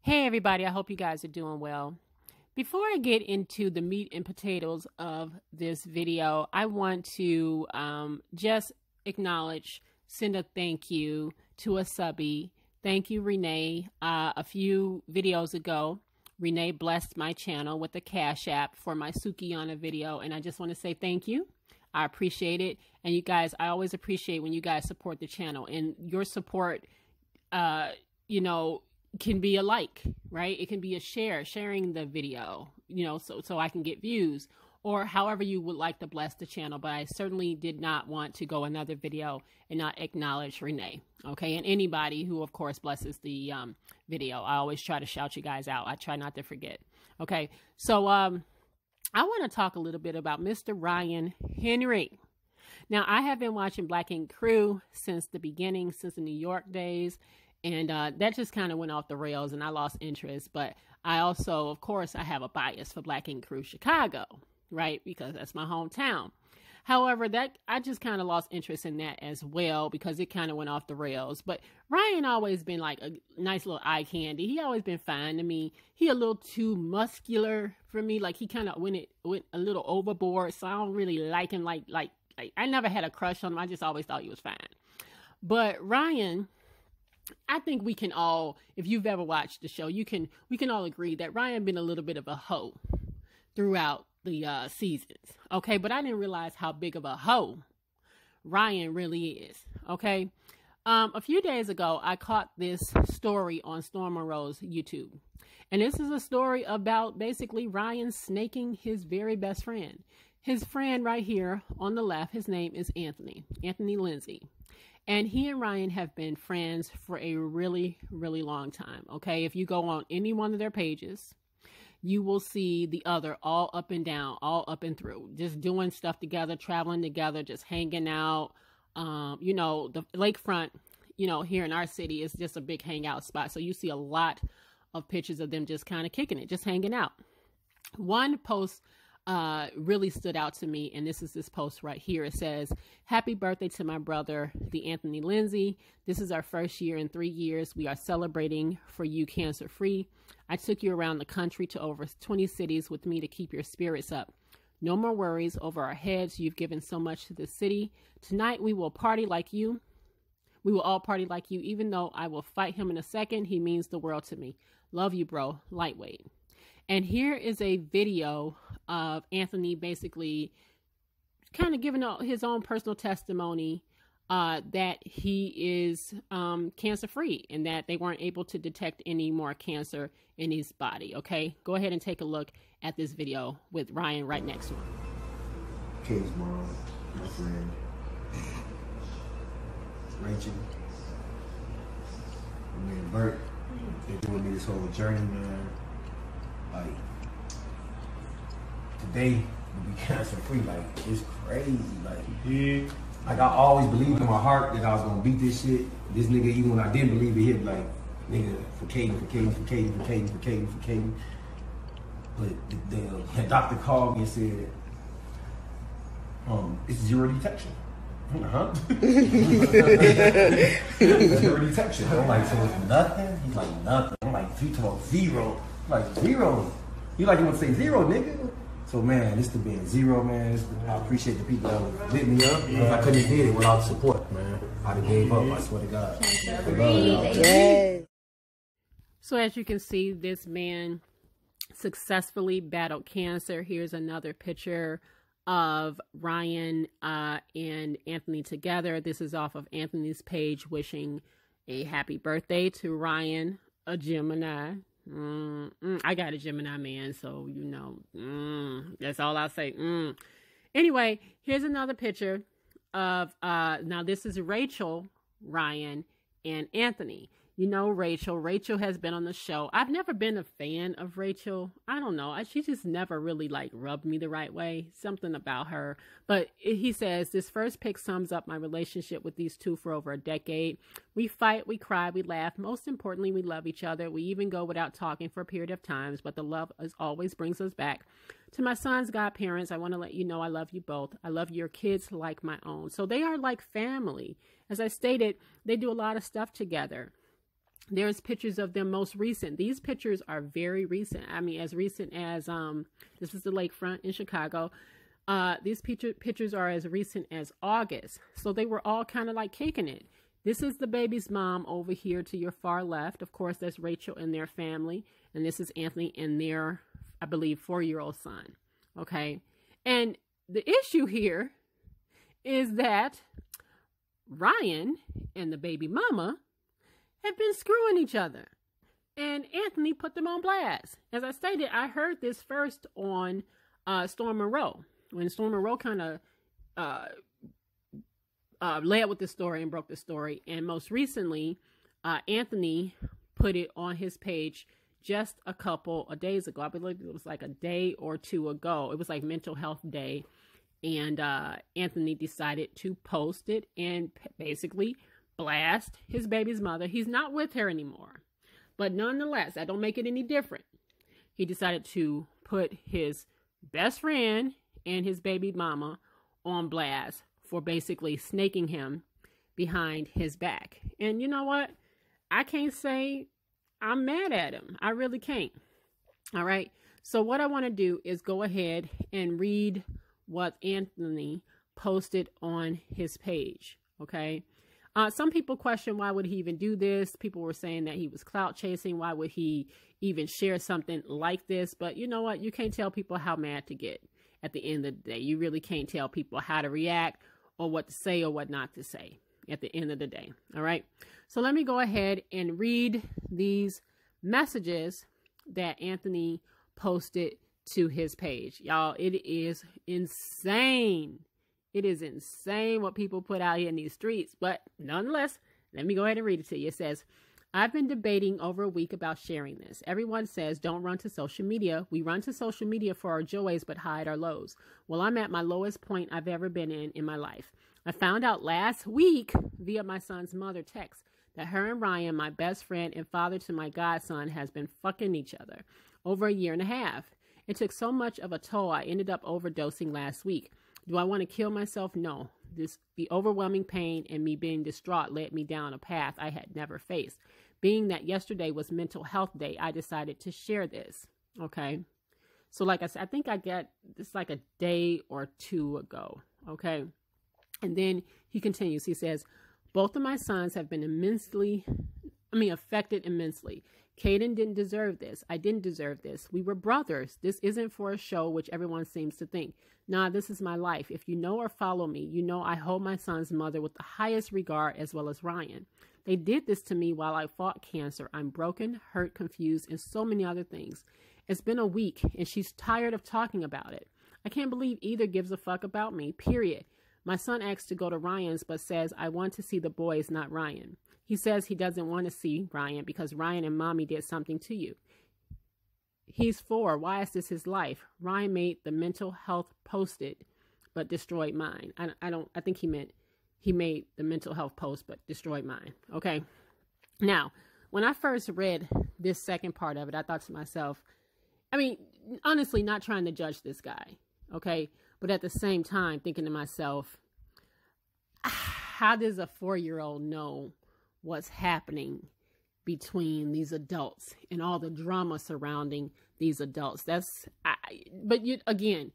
Hey everybody, I hope you guys are doing well. Before I get into the meat and potatoes of this video, I want to just acknowledge, send a thank you to a subby. Thank you, Renee. A few videos ago, Renee blessed my channel with a Cash App for my Sukiyana video, and I just want to say thank you. I appreciate it. And you guys, I always appreciate when you guys support the channel, and your support, can be a like, right? It can be a sharing the video, so I can get views, or however you would like to bless the channel. But I certainly did not want to go another video and not acknowledge Renee, okay? And anybody who, of course, blesses the video. I always try to shout you guys out. I try not to forget, okay? So I want to talk a little bit about Mr. Ryan Henry. Now, I have been watching Black Ink Crew since the beginning, since the New York days. And that just kind of went off the rails and I lost interest. But I also, of course, I have a bias for Black Ink Crew Chicago, right? Because that's my hometown. However, I just kind of lost interest in that as well because it kind of went off the rails. But Ryan always been like a nice little eye candy. He always been fine to me. He a little too muscular for me. Like he kind of went a little overboard. So I don't really like him. Like I never had a crush on him. I just always thought he was fine. But Ryan, I think we can all, if you've ever watched the show, we can all agree that Ryan been a little bit of a hoe throughout the seasons. Okay, but I didn't realize how big of a hoe Ryan really is. Okay, a few days ago, I caught this story on Storm Monroe's YouTube, and this is a story about basically Ryan snaking his very best friend. His friend right here on the left, his name is Anthony Lindsay. And he and Ryan have been friends for a really, really long time, okay? If you go on any one of their pages, you will see the other all up and down, all up and through, just doing stuff together, traveling together, just hanging out. The lakefront, here in our city is just a big hangout spot. So you see a lot of pictures of them just kind of kicking it, just hanging out. One post really stood out to me, and this is this post right here. It says, "Happy birthday to my brother, the Anthony Lindsay. This is our first year in 3 years. We are celebrating for you cancer-free. I took you around the country to over 20 cities with me to keep your spirits up. No more worries over our heads. You've given so much to the city. Tonight we will party like you. We will all party like you. Even though I will fight him in a second, he means the world to me. Love you, bro. Lightweight." And here is a video of Anthony basically kind of giving out his own personal testimony that he is cancer-free and that they weren't able to detect any more cancer in his body, okay? Go ahead and take a look at this video with Ryan right next to him. Kay's mom, my friend, Rachel, my man Bert, they're doing me this whole journey, man. Like, today will be cancer free. Like, it's crazy. Like I always believed in my heart that I was gonna beat this shit. This nigga, even when I didn't believe it, hit like, nigga, for Caden. But the doctor called me and said, it's zero detection. Huh? Zero detection. I'm like, so it's nothing? He's like, nothing. I'm like, you talking about zero? I'm like, zero? You like you want to say zero, nigga? So man, this to being zero, man. I appreciate the people that lit me up. If I couldn't have did it without support, man, I'd have gave up. I swear to God. I love y'all. Yes. So as you can see, this man successfully battled cancer. Here's another picture of Ryan and Anthony together. This is off of Anthony's page, wishing a happy birthday to Ryan, a Gemini. I got a Gemini man, so that's all I'll say. Anyway, here's another picture of now this is Rachel, Ryan, and Anthony. You know Rachel. Rachel has been on the show. I've never been a fan of Rachel. I don't know. She just never really like rubbed me the right way. Something about her. But he says, this first pic sums up my relationship with these two for over a decade. We fight, we cry, we laugh. Most importantly, we love each other. We even go without talking for a period of times, but the love always brings us back. To my son's godparents, I want to let you know I love you both. I love your kids like my own. So they are like family. As I stated, they do a lot of stuff together. there's pictures of them most recent. These pictures are very recent. I mean, as recent as, this is the lakefront in Chicago. These pictures are as recent as August. So they were all kind of like kicking it. This is the baby's mom over here to your far left. Of course, that's Rachel and their family. And this is Anthony and their, I believe, 4-year-old son. Okay. And the issue here is that Ryan and the baby mama have been screwing each other. And Anthony put them on blast. As I stated, I heard this first on Storm Monroe. When Storm Monroe kind of led with the story and broke the story. And most recently, Anthony put it on his page just a couple of days ago. I believe it was like a day or two ago. It was like Mental Health Day. And Anthony decided to post it and basically blast his baby's mother. He's not with her anymore. But nonetheless, that don't make it any different. He decided to put his best friend and his baby mama on blast for basically snaking him behind his back. And you know what? I can't say I'm mad at him. I really can't. All right. So what I want to do is go ahead and read what Anthony posted on his page. Okay. Some people question, why would he even do this? People were saying that he was clout chasing. Why would he even share something like this? But you know what? You can't tell people how mad to get at the end of the day. You really can't tell people how to react or what to say or what not to say at the end of the day. All right. So let me go ahead and read these messages that Anthony posted to his page. Y'all, it is insane. It is insane what people put out here in these streets. But nonetheless, let me go ahead and read it to you. It says, I've been debating over a week about sharing this. Everyone says don't run to social media. We run to social media for our joys but hide our lows. Well, I'm at my lowest point I've ever been in my life. I found out last week via my son's mother text that her and Ryan, my best friend and father to my godson, has been fucking each other over a year and a half. It took so much of a toll I ended up overdosing last week. Do I want to kill myself? No. The overwhelming pain and me being distraught led me down a path I had never faced. Being that yesterday was Mental Health Day, I decided to share this. Okay. So like I said, I think I got this like a day or two ago. Okay. And then he continues. He says, both of my sons have been affected immensely. Caden didn't deserve this. I didn't deserve this. We were brothers. This isn't for a show, which everyone seems to think. Nah, this is my life. If you know or follow me, you know I hold my son's mother with the highest regard, as well as Ryan. They did this to me while I fought cancer. I'm broken, hurt, confused, and so many other things. It's been a week, and she's tired of talking about it. I can't believe either gives a fuck about me, period. My son asks to go to Ryan's, but says, I want to see the boys, not Ryan. He says he doesn't want to see Ryan because Ryan and mommy did something to you. He's 4. Why is this his life? Ryan made the mental health posted, but destroyed mine. I think he meant he made the mental health post, but destroyed mine. Okay. Now, when I first read this second part of it, I thought to myself, I mean, honestly, not trying to judge this guy. Okay. But at the same time, thinking to myself, how does a 4-year-old know what's happening between these adults and all the drama surrounding these adults? Again,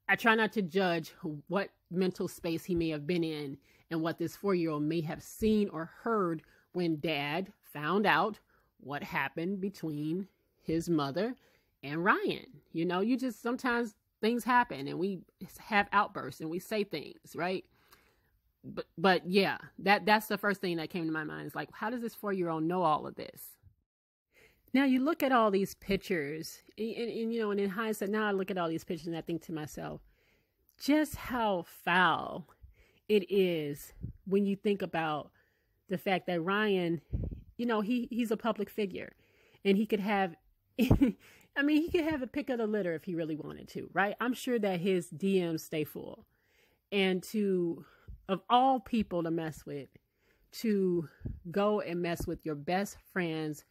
I try not to judge what mental space he may have been in and what this 4-year-old may have seen or heard when dad found out what happened between his mother and Ryan. You know, you just sometimes things happen and we have outbursts and we say things, right? But yeah, that's the first thing that came to my mind. Is like, how does this 4-year-old know all of this? Now you look at all these pictures and you know, and in hindsight, now I look at all these pictures and I think to myself, just how foul it is when you think about the fact that Ryan, you know, he's a public figure and he could have, I mean, he could have a pick of the litter if he really wanted to, right? I'm sure that his DMs stay full. And of all people to mess with, to go and mess with your best friend's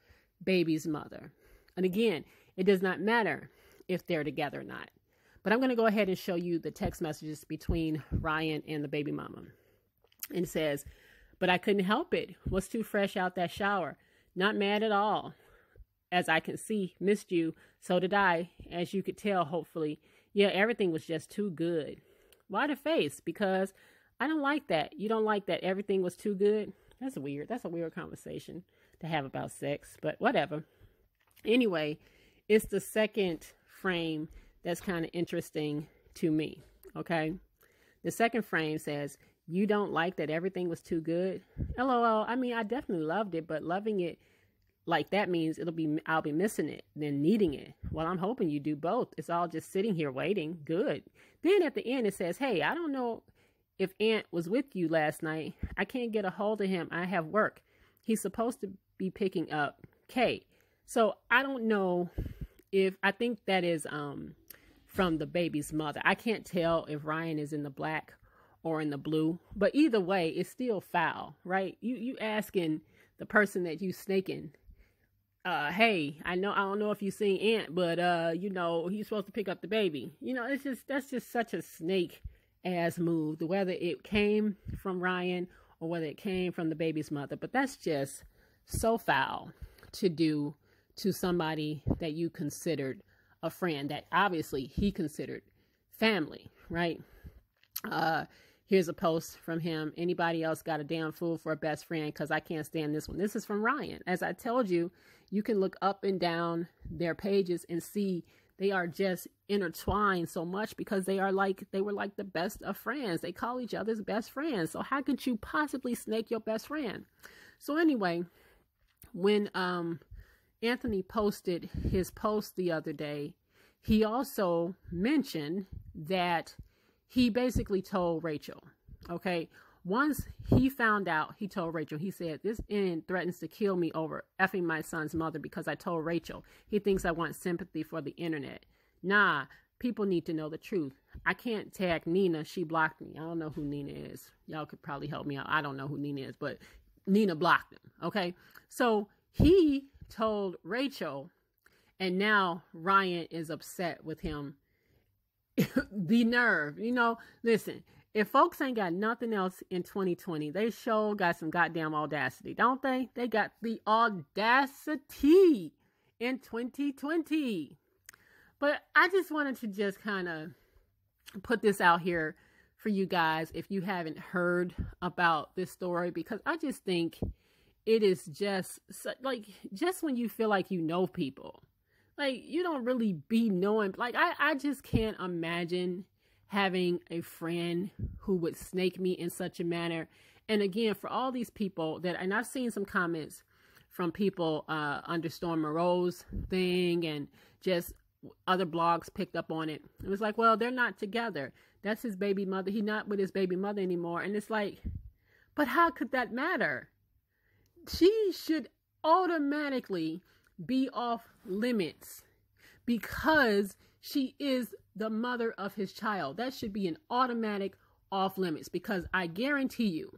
baby's mother. And again, it does not matter if they're together or not. But I'm going to go ahead and show you the text messages between Ryan and the baby mama. And it says, but I couldn't help it. Was too fresh out that shower. Not mad at all. As I can see, missed you. So did I, as you could tell, hopefully. Yeah, everything was just too good. Why the face? Because I don't like that. You don't like that everything was too good? That's weird. That's a weird conversation to have about sex, but whatever. Anyway, it's the second frame that's kind of interesting to me, okay? The second frame says, you don't like that everything was too good? LOL. I mean, I definitely loved it, but loving it like that means I'll be missing it, then needing it. Well, I'm hoping you do both. It's all just sitting here waiting. Good. Then at the end, it says, hey, I don't know if Ant was with you last night. I can't get a hold of him. I have work. He's supposed to be picking up Kate. So I don't know I think that is from the baby's mother. I can't tell if Ryan is in the black or in the blue, but either way, it's still foul, right? You asking the person that you snaking, hey, I don't know if you seen Ant, but he's supposed to pick up the baby. That's just such a snake ass move, whether it came from Ryan or whether it came from the baby's mother. But that's just so foul to do to somebody that you considered a friend, that obviously he considered family, right? Here's a post from him. Anybody else got a damn fool for a best friend? Because I can't stand this one. This is from Ryan. As I told you, you can look up and down their pages and see they are just intertwined so much because they were like the best of friends. They call each other's best friends. So how could you possibly snake your best friend? So anyway, when Anthony posted his post the other day, he also mentioned that he basically told Rachel, okay, once he found out, he told Rachel, he said, this end threatens to kill me over effing my son's mother because I told Rachel. He thinks I want sympathy for the internet. Nah, people need to know the truth. I can't tag Nina. She blocked me. I don't know who Nina is. Y'all could probably help me out. I don't know who Nina is, but Nina blocked him, okay? So he told Rachel, and now Ryan is upset with him. The nerve, listen, if folks ain't got nothing else in 2020, they sure got some goddamn audacity, don't they? They got the audacity in 2020. But I just wanted to just kind of put this out here for you guys if you haven't heard about this story, because I just think it is just when you feel like you know people, like you don't really be knowing. Like I just can't imagine having a friend who would snake me in such a manner. And again, for all these people and I've seen some comments from people under Storm Moreau's thing, and just other blogs picked up on it. It was like, well, they're not together. That's his baby mother. He's not with his baby mother anymore. And it's like, but how could that matter? She should automatically be off limits because she is the mother of his child. That should be an automatic off limits, because I guarantee you,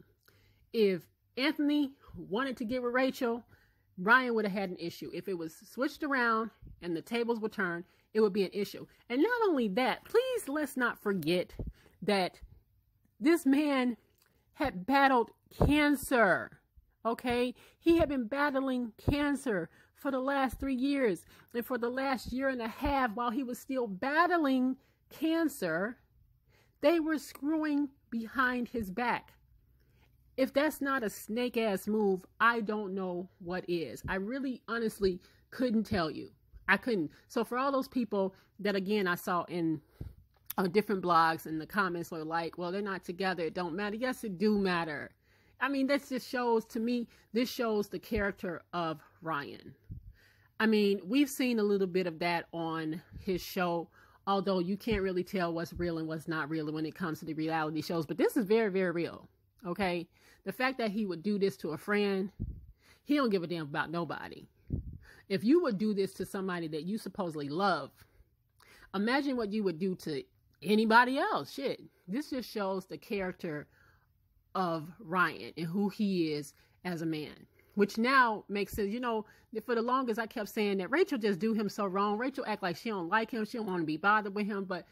if Anthony wanted to get with Rachel, Ryan would have had an issue. If it was switched around and the tables were turned, it would be an issue. And not only that, please let's not forget that this man had battled cancer. Okay, he had been battling cancer for the last 3 years, and for the last year and a half, while he was still battling cancer, they were screwing behind his back. If that's not a snake ass move, I don't know what is. I really honestly couldn't tell you. I couldn't. So for all those people that, again, I saw in different blogs, and the comments were like, well, they're not together, it don't matter. Yes, it do matter. I mean, this just shows, to me, this shows the character of Ryan. I mean, we've seen a little bit of that on his show, although you can't really tell what's real and what's not real when it comes to the reality shows. But this is very, very real, okay? The fact that he would do this to a friend, he don't give a damn about nobody. If you would do this to somebody that you supposedly love, imagine what you would do to anybody else. Shit, this just shows the character of Ryan and who he is as a man, which now makes sense. For the longest I kept saying that Rachel just do him so wrong. Rachel act like she don't like him. She don't want to be bothered with him. But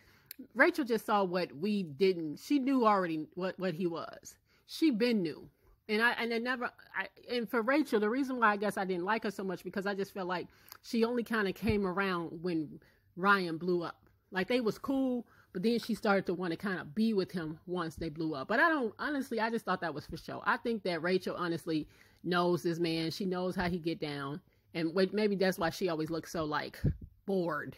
Rachel just saw what we didn't. She knew already what he was. She been knew. And for Rachel, the reason why I guess I didn't like her so much, because I just felt like she only kind of came around when Ryan blew up. Like, they was cool, but then she started to want to kind of be with him once they blew up. But I just thought that was for show. I think that Rachel honestly knows this man. She knows how he get down. And maybe that's why she always looks so, like, bored.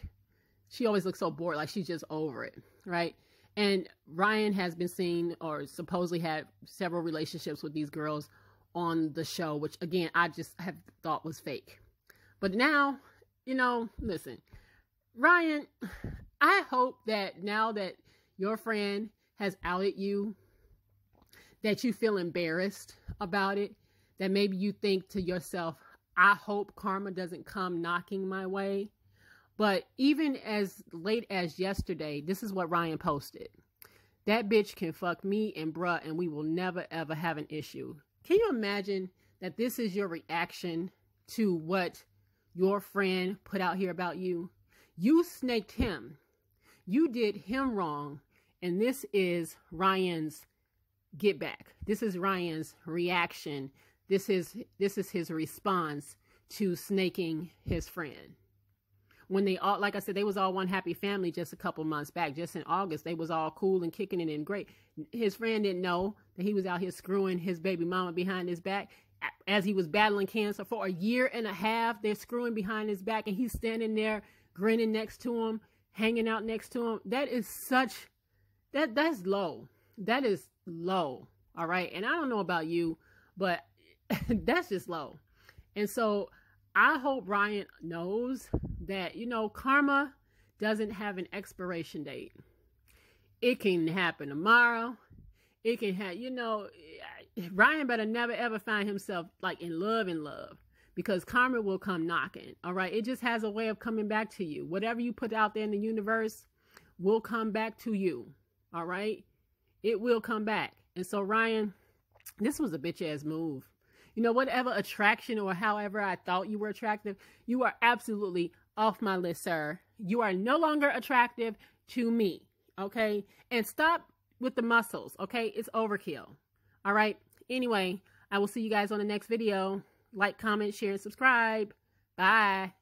She always looks so bored, like she's just over it, right? And Ryan has been seen or supposedly had several relationships with these girls on the show, which, again, I just have thought was fake. But now, listen, Ryan, I hope that now that your friend has outed you, that you feel embarrassed about it, that maybe you think to yourself, I hope karma doesn't come knocking my way. But even as late as yesterday, this is what Ryan posted. That bitch can fuck me and bruh, and we will never, ever have an issue. Can you imagine that this is your reaction to what your friend put out here about you? You snaked him. You did him wrong. And this is Ryan's get back. This is Ryan's reaction. This is his response to snaking his friend. When they all, like I said, they was all one happy family just a couple months back. Just in August, they was all cool and kicking it and great. His friend didn't know that he was out here screwing his baby mama behind his back as he was battling cancer for a year and a half. They're screwing behind his back, and he's standing there grinning next to him, hanging out next to him. That is that's low. That is low. All right. And I don't know about you, but that's just low. And so I hope Ryan knows that, karma doesn't have an expiration date. It can happen tomorrow. It can have, Ryan better never ever find himself like in love, because karma will come knocking. All right. It just has a way of coming back to you. Whatever you put out there in the universe will come back to you. All right. It will come back. And so, Ryan, this was a bitch ass move. Whatever attraction or however I thought you were attractive, you are absolutely off my list, sir. You are no longer attractive to me, okay? And stop with the muscles, okay? It's overkill, all right? Anyway, I will see you guys on the next video. Like, comment, share, and subscribe. Bye.